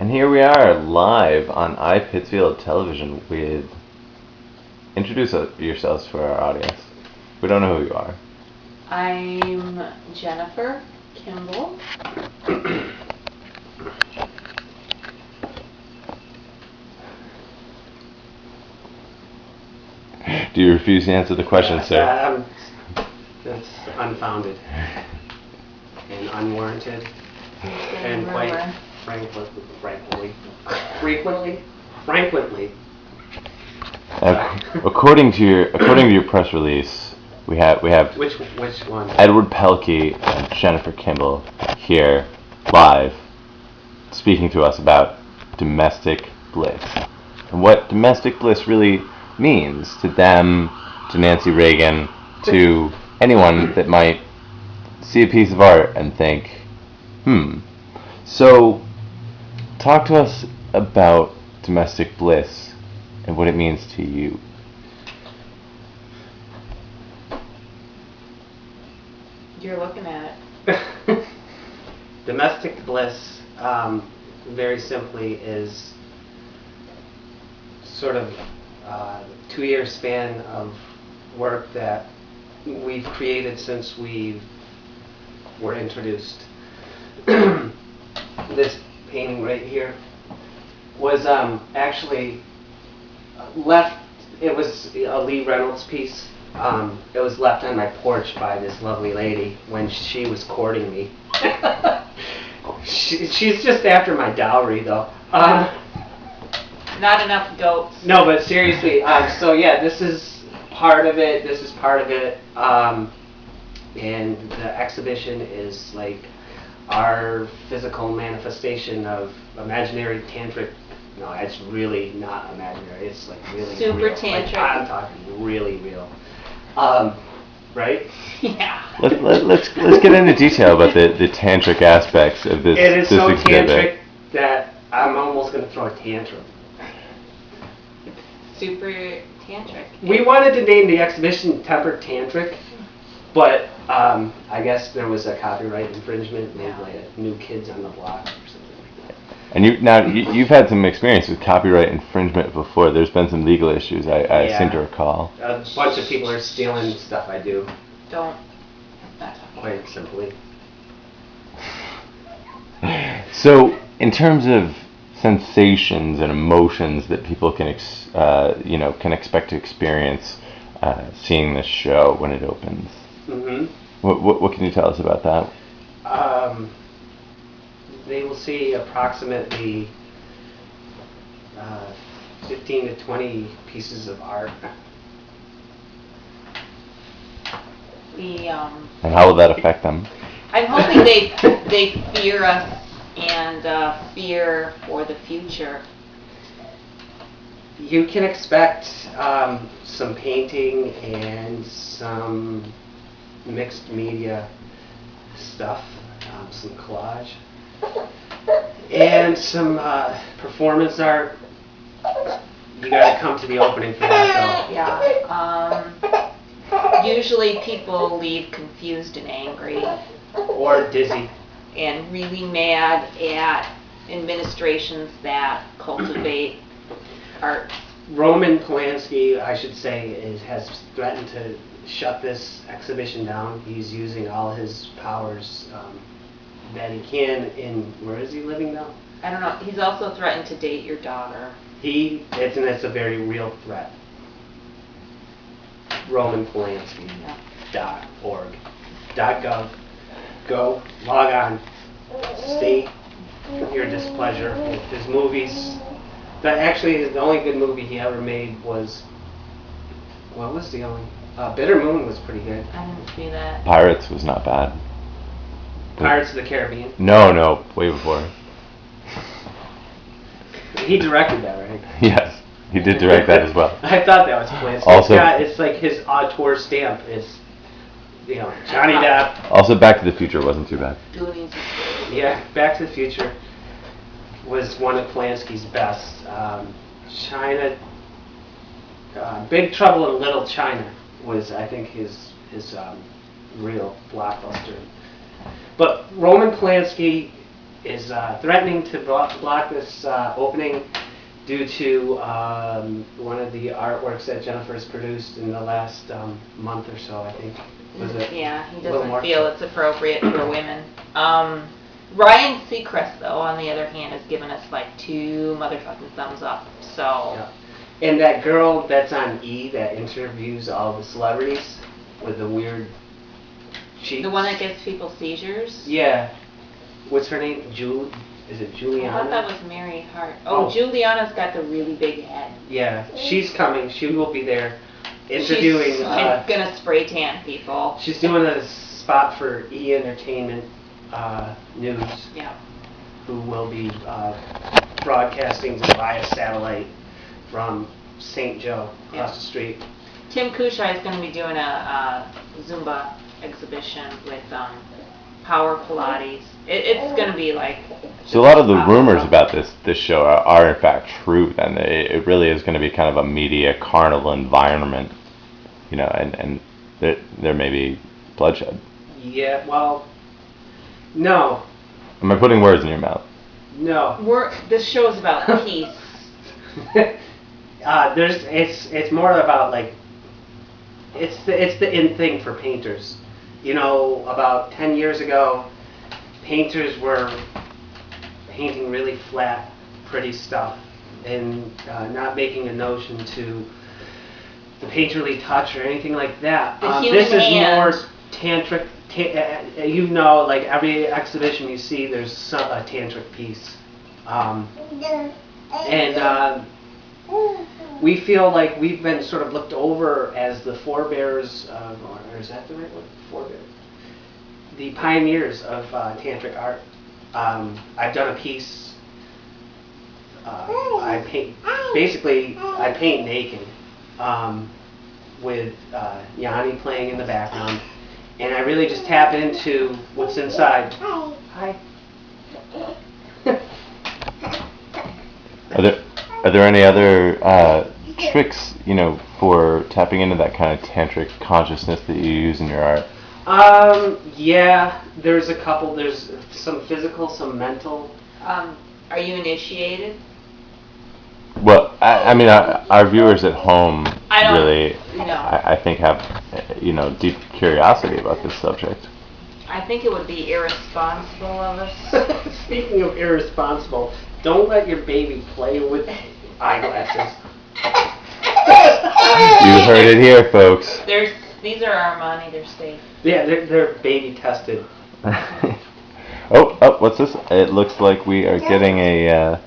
And here we are live on iPittsfield Television with... Introduce yourselves for our audience. We don't know who you are. I'm Jennifer Kimball. Do you refuse to answer the question, sir? That's unfounded and unwarranted and quite frankly. According to your press release, we have Which one? Edward Pelkey and Jennifer Kimball here live speaking to us about domestic bliss and what domestic bliss really means to them, to Nancy Reagan, to anyone that might see a piece of art and think, So, talk to us about domestic bliss and what it means to you. You're looking at it. Domestic bliss, very simply, is sort of a 2-year span of work that we've created since we were introduced. This painting right here was actually left. It was a Lee Reynolds piece. It was left on my porch by this lovely lady when she was courting me. She's just after my dowry, though. Not enough goats. No, but seriously. So yeah, this is part of it. This is part of it. And the exhibition is like our physical manifestation of imaginary tantric. No, it's really not imaginary. It's like really super real. tantric. Like, I'm talking really real. Right? Yeah. Let's get into detail about the tantric aspects of this. It is this so exhibit. tantric that I'm almost going to throw a tantrum. Super tantric. We wanted to name the exhibition Tempered Tantric, but I guess there was a copyright infringement, maybe like New Kids on the Block or something like that. And you've had some experience with copyright infringement before. There's been some legal issues, I seem to recall. A bunch of people are stealing stuff I do, Don't. quite simply. So, in terms of sensations and emotions that people can expect to experience seeing this show when it opens, what can you tell us about that? They will see approximately 15 to 20 pieces of art. And how will that affect them? I'm hoping they fear us and fear for the future. You can expect some painting and some mixed media stuff, some collage, and some performance art. You gotta come to the opening for that, though. Yeah. Usually people leave confused and angry. Or dizzy. And really mad at administrations that cultivate art. Roman Polanski, I should say, has threatened to shut this exhibition down. He's using all his powers that he can where is he living now? I don't know. He's also threatened to date your daughter. It's a very real threat. Roman Polanski. Yeah. .org. .gov. Go, log on, state your displeasure with his movies. The only good movie he ever made was, what was the only? Bitter Moon was pretty good. I didn't see that. Pirates was not bad. Pirates of the Caribbean. No, way before. He directed that, right? Yes, he did direct that as well. I thought that was Polanski. Also, it's like his auteur stamp. It's, Johnny Depp. Also, Back to the Future wasn't too bad. Yeah, Back to the Future was one of Polanski's best. China, Big Trouble in Little China was, I think, his real blockbuster. But Roman Polanski is threatening to block this opening due to one of the artworks that Jennifer's produced in the last month or so, I think. Was it? Yeah, he a little doesn't more? feel it's appropriate for women. Ryan Seacrest, though, on the other hand, has given us like 2 motherfucking thumbs up. So. Yeah. And that girl that's on E that interviews all the celebrities with the weird cheeks. The one that gives people seizures? Yeah. What's her name? Is it Juliana? I thought that was Mary Hart. Oh, Juliana's got the really big head. Yeah, she's coming. She will be there interviewing. She's gonna spray tan people. She's doing a spot for E Entertainment News. Yeah. Who will be broadcasting via satellite from St. Joe across the street. Tim Kushai is going to be doing a Zumba exhibition with Power Pilates. It's going to be like. So a lot of the rumors about this show are in fact true. Then it really is going to be kind of a media carnival environment, you know, and there may be bloodshed. Yeah. Well. No. Am I putting words in your mouth? No. This show is about peace. It's more about like it's the in thing for painters. You know, about 10 years ago, painters were painting really flat, pretty stuff, and not making a notion to the painterly touch or anything like that. This is more tantric. You know, like every exhibition you see, there's a tantric piece, and we feel like we've been sort of looked over as the forebears of, or is that the right word? Forebears. The pioneers of tantric art. I've done a piece. I paint naked, with Yanni playing in the background. And I really just tap into what's inside. Hi. Are there any other tricks, you know, for tapping into that kind of tantric consciousness that you use in your art? Yeah, there's a couple. There's some physical, some mental. Are you initiated? Well, I mean, our viewers at home really, no. I think, have, you know, deep curiosity about this subject. I think it would be irresponsible of us. Speaking of irresponsible, don't let your baby play with eyeglasses. You heard it here, folks. These are Armani. They're safe. Yeah, they're baby tested. Oh, what's this? It looks like we are getting a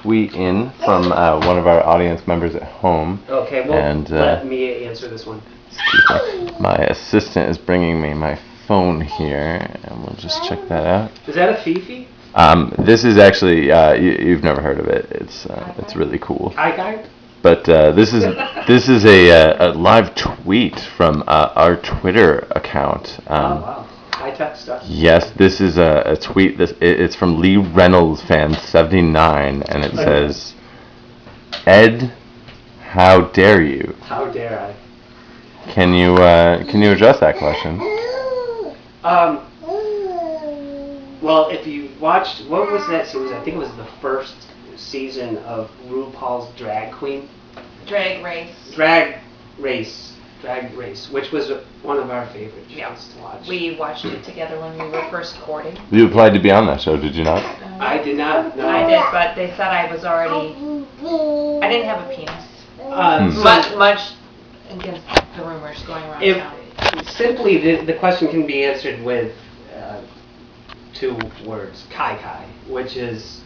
tweet in from one of our audience members at home. Okay, well, and, let me answer this one. Excuse me. My assistant is bringing me my phone here, and we'll just check that out. Is that a Fifi? This is actually you've never heard of it. It's really cool. Guy? But this is a live tweet from our Twitter account. Oh wow. High-tech stuff. Yes, this is a tweet. It's from Lee Reynolds fan 79, and it says, "Ed, how dare you?" How dare I? Can you address that question? Well, if you watched, what was that series? I think it was the first season of RuPaul's Drag Queen. Drag Race. Drag Race, which was one of our favorite shows to watch. We watched it together when we were first courting. You applied to be on that show, did you not? I did not. No. I did, but they said I was already. I didn't have a penis. Much against the rumors going around town. Simply, the question can be answered with 2 words: kai, which is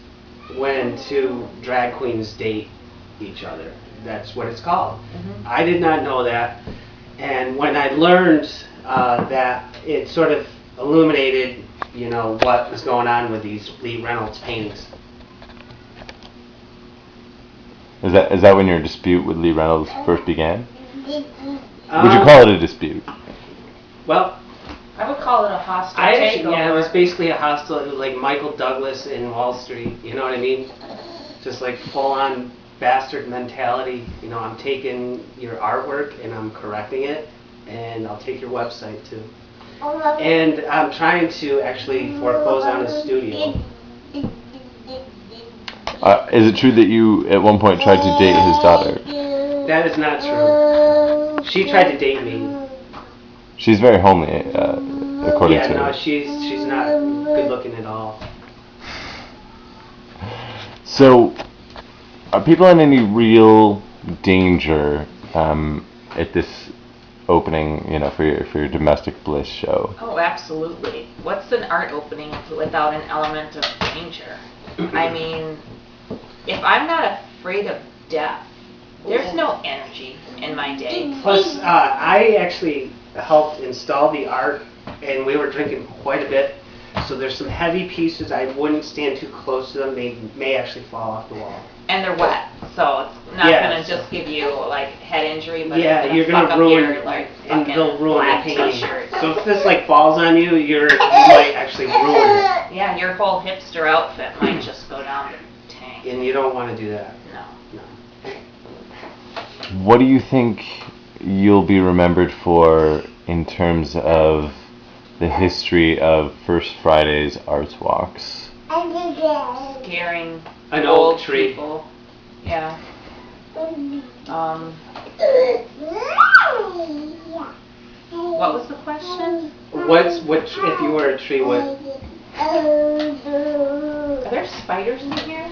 when 2 drag queens date each other. That's what it's called. Mm-hmm. I did not know that, and when I learned that, it sort of illuminated, you know, what was going on with these Lee Reynolds paintings. Is that when your dispute with Lee Reynolds first began? Would you call it a dispute? Well, I would call it a hostile takeover. Yeah, it was basically a hostile, like Michael Douglas in Wall Street. You know what I mean? Just like full-on bastard mentality. You know, I'm taking your artwork and I'm correcting it, and I'll take your website too. And I'm trying to actually foreclose on his studio Is it true that you at one point tried to date his daughter? That is not true. She tried to date me. She's very homely, according Yeah, to no, her. she's not good looking at all. So, are people in any real danger at this opening, for your domestic bliss show? Oh, absolutely. What's an art opening without an element of danger? I mean, if I'm not afraid of death, there's no energy in my day. Plus, I actually helped install the art, and we were drinking quite a bit. So there's some heavy pieces. I wouldn't stand too close to them. They may actually fall off the wall. And they're wet, so it's not Yeah, gonna just give you like head injury, but Yeah, it's you're fuck gonna up ruin, your, like, and fucking they'll ruin the black painting. t-shirt. So if this like falls on you, you might actually ruin it, Yeah, your whole hipster outfit might just go down the tank. and you don't want to do that. No. No. What do you think you'll be remembered for in terms of the history of First Friday's Arts Walks? Scaring An old oak tree. people. Yeah. What was the question? What if you were a tree? What? Are there spiders in here?